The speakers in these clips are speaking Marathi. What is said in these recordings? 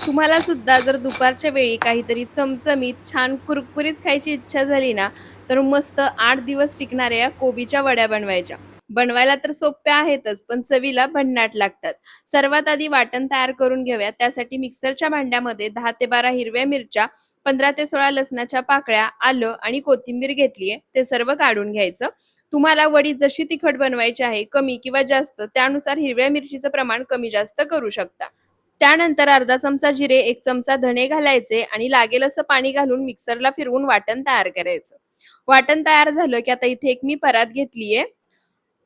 तुम्हाला सुद्धा जर दुपारच्या वेळी काहीतरी चमचमीत, छान कुरकुरीत खायची इच्छा झाली ना, तर मस्त 8 दिवस टिकणाऱ्या या कोबीच्या वड्या बनवायच्या. बनवायला तर सोप्या आहेतच, पण चवीला भन्नाट लागतात. सर्वात आधी वाटण तयार करून घेऊया. त्यासाठी मिक्सरच्या भांड्यामध्ये 10 ते 12 हिरव्या मिरच्या, 15 ते 16 लसणाच्या पाकळ्या, आलं आणि कोथिंबीर घेतलीये. ते सर्व काढून घ्यायचं. तुम्हाला वडी जशी तिखट बनवायची आहे, कमी किंवा जास्त, त्यानुसार हिरव्या मिरचीचं प्रमाण कमी जास्त करू शकता. त्यानंतर अर्धा चमचा जिरे, 1 चमचा धने घालायचे आणि लागेल असं पाणी घालून मिक्सरला फिरवून वाटण तयार करायचं. वाटण तयार झालं की आता इथे एक मी परात घेतलीये.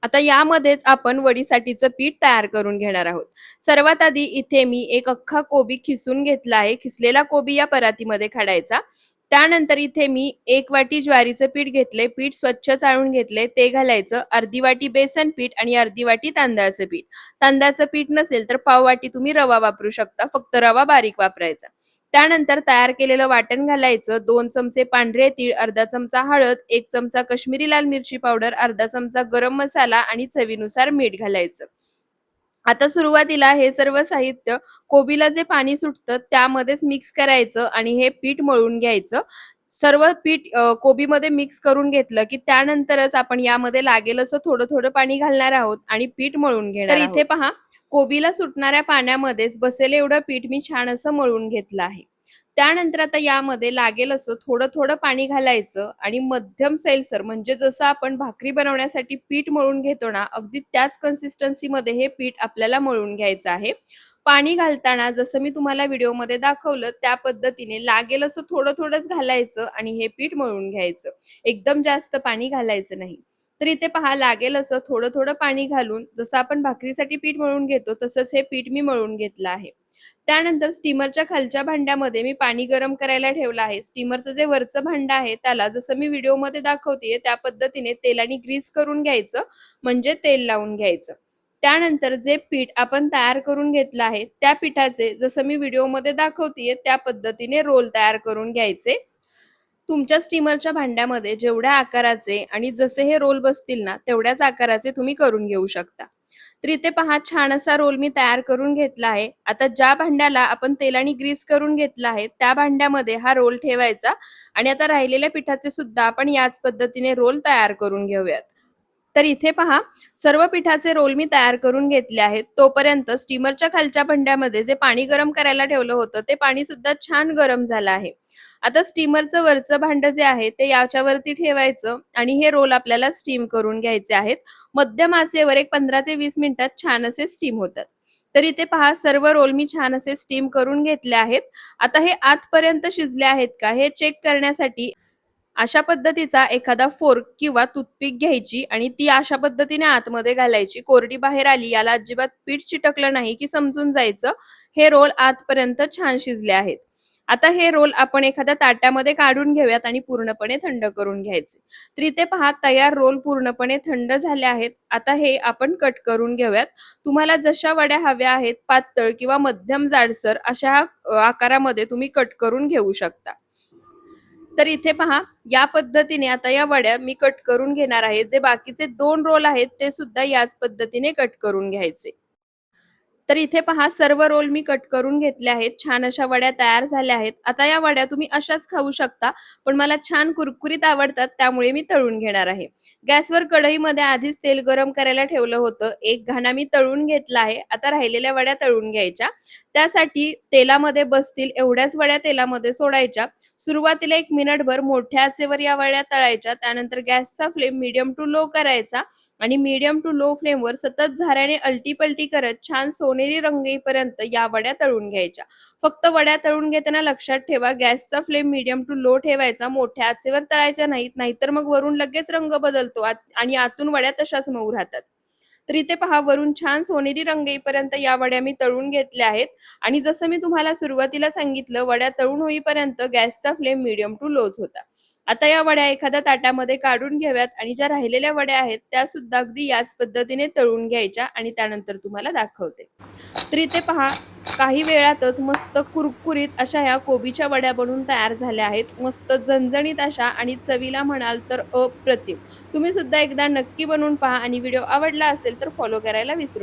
आता यामध्येच आपण वडीसाठीचं पीठ तयार करून घेणार आहोत. सर्वात आधी इथे मी एक अख्खा कोबी खिसून घेतला आहे. खिसलेला कोबी या परातीमध्ये काढायचा. त्यानंतर इथे मी 1 वाटी ज्वारीचं पीठ घेतले. पीठ स्वच्छ चाळून घेतले. ते घालायचं. अर्धी वाटी बेसन पीठ आणि अर्धी वाटी तांदळाचं पीठ. तांदळाचं पीठ नसेल तर पाव वाटी तुम्ही रवा वापरू शकता. फक्त रवा बारीक वापरायचा. त्यानंतर तयार केलेलं वाटण घालायचं. 2 चमचे पांढरे तीळ, अर्धा चमचा हळद, 1 चमचा काश्मीरी लाल मिरची पावडर, अर्धा चमचा गरम मसाला आणि चवीनुसार मीठ घालायचं. आता सुरुवातीला हे सर्व साहित्य कोबीला जे पाणी सुटतं त्यामध्येच मिक्स करायचं आणि हे पीठ मळून घ्यायचं. सर्व पीठ कोबीमध्ये मिक्स करून घेतलं की त्यानंतरच आपण यामध्ये लागेल असं थोडं-थोडं पाणी घालणार आहोत आणि पीठ मळून घेणार आहोत. तर इथे पहा, कोबीला सुटणाऱ्या पाण्यामध्येच बसेल एवढं पीठ मी छान असं मळून घेतलं आहे. त्यानंतर आता यामध्ये लागेल असं थोडं-थोडं पाणी घालायचं आणि मध्यम सैलसर म्हणजे जसं आपण भाकरी बनवण्यासाठी पीठ मळून घेतो ना, अगदी त्याच कन्सिस्टन्सीमध्ये हे पीठ आपल्याला मळून घ्यायचं आहे. पाणी घालताना जसं मी तुम्हाला व्हिडिओमध्ये दाखवलं त्या पद्धतीने लागेल असं थोडं-थोडंच घालायचं आणि हे पीठ मळून घ्यायचं. एकदम जास्त पाणी घालायचं नाही. तर इथे पहा लागेल असं थोडं-थोडं पाणी घालून जसं आपण भाकरीसाठी पीठ मळून घेतो तसंच हे पीठ मी मळून घेतलं आहे. त्यानंतर स्टीमरच्या खालच्या भांड्यामध्ये मी पाणी गरम करायला ठेवलं आहे. स्टीमरचं जे वरचं भांडं आहे त्याला जसं मी व्हिडिओमध्ये दाखवतेय त्या पद्धतीने तेलाने ग्रीस करून घ्यायचं, म्हणजे तेल लावून घ्यायचं. त्यानंतर जे पीठ आपण तयार करून घेतलं आहे त्या पिठाचे जसं मी व्हिडिओमध्ये दाखवतेय त्या पद्धतीने रोल तयार करून घ्यायचे. तुमच्या स्टीमरच्या भांड्यामध्ये जेवढ्या आकाराचे आणि जसे हे रोल बसतील ना तेवढ्याच आकाराचे तुम्ही करून घेऊ शकता. तर इथे पहा छान असा रोल मी तयार करून घेतला आहे. आता ज्या भांड्याला आपण तेलाने ग्रीस करून घेतला आहे त्या भांड्यामध्ये हा रोल ठेवायचा आणि आता राहिलेल्या पिठाचे सुद्धा आपण याच पद्धतीने रोल तयार करून घेऊयात. तर इथे पहा सर्व पिठाचे रोल मी तयार करून घेतले आहेत. तोपर्यंत स्टीमरच्या खालच्या भांड्यामध्ये जे पाणी गरम करायला ठेवलं होतं ते पाणी सुद्धा छान गरम झालं आहे. आता स्टीमरचं वरचं भांडं जे आहे ते याच्यावरती ठेवायचं आणि हे रोल आपल्याला स्टीम करून घ्यायचे आहेत. मध्यम आचेवर एक 15 ते 20 मिनिटात छान असे स्टीम होतात. तर इथे पहा सर्व रोल मी छान असे स्टीम करून घेतले आहेत. आता हे आतपर्यंत शिजले आहेत का हे चेक करण्यासाठी अशा पद्धतीचा एखादा फोर्क किंवा टूथपिक घ्यायची आणि ती अशा पद्धतीने आतमध्ये घालायची. कोरडी बाहेर आली, याला अजिबात पीठ चिटकलं नाही की समजून जायचं हे रोल आतपर्यंत छान शिजले आहेत. आता हे रोल आपण एखाद्या ताट्यामध्ये काढून घेऊयात आणि पूर्णपणे थंड करून घ्यायचे. तर इथे पहा तयार रोल पूर्णपणे थंड झाले आहेत. आता हे आपण कट करून घेऊयात. तुम्हाला जशा वड्या हव्या आहेत, पातळ किंवा मध्यम जाडसर अशा आकारामध्ये तुम्ही कट करून घेऊ शकता. तर इथे पहा या पद्धतीने आता या वड्या मी कट करून घेणार आहे. जे बाकीचे 2 रोल आहेत ते सुद्धा याच पद्धतीने कट करून घ्यायचे. तर इथे पहा सर्व रोल मी कट करून घेतले आहेत. छान अशा वड्या तयार झाल्या आहेत. आता या वड्या तुम्ही अशाच खाऊ शकता, पण मला छान कुरकुरीत आवडतात त्यामुळे मी तळून घेणार आहे. गॅसवर कढईमध्ये आधीच तेल गरम करायला ठेवलं होतं. एक घाणा मी तळून घेतला आहे. आता राहिलेल्या वड्या तळून घ्यायच्या. त्यासाठी तेलामध्ये बसतील एवढ्याच वड्या तेलामध्ये सोडायच्या. सुरुवातीला 1 मिनिटभर मोठ्या आचेवर या वड्या तळायच्या. त्यानंतर गॅसचा फ्लेम मीडियम टू लो करायचा आणि मीडियम टू लो फ्लेमवर सतत झाऱ्याने अलटी-पलटी करत छान सोनेरी रंग येईपर्यंत या वड्या तळून घ्यायच्या. फक्त वड्या तळून घेताना लक्षात ठेवा गॅसचा फ्लेम मीडियम टू लो ठेवायचा. मोठ्या आचेवर तळायच्या नाहीत, नाहीतर मग वरून लगेच रंग बदलतो आणि आतून वड्या तशाच मऊ राहतात. तर इथे पहा वरून छान सोनेरी रंग येईपर्यंत या वड्या मी तळून घेतल्या आहेत आणि जसं मी तुम्हाला सुरुवातीला सांगितलं वड्या तळून होईपर्यंत गॅसचा फ्लेम मीडियम टू लोच होता. आता या वड्या एखाद्या ताटामध्ये काढून घ्याव्यात आणि ज्या राहिलेल्या वड्या आहेत त्या सुद्धा अगदी याच पद्धतीने तळून घ्यायच्या आणि त्यानंतर तुम्हाला दाखवते. तर इथे पहा काही वेळातच मस्त कुरकुरीत अशा ह्या कोबीच्या वड्या बनून तयार झाल्या आहेत. मस्त झणझणीत अशा आणि चवीला म्हणाल तर अप्रतिम. तुम्ही सुद्धा एकदा नक्की बनवून पहा आणि व्हिडिओ आवडला असेल तर फॉलो करायला विसरू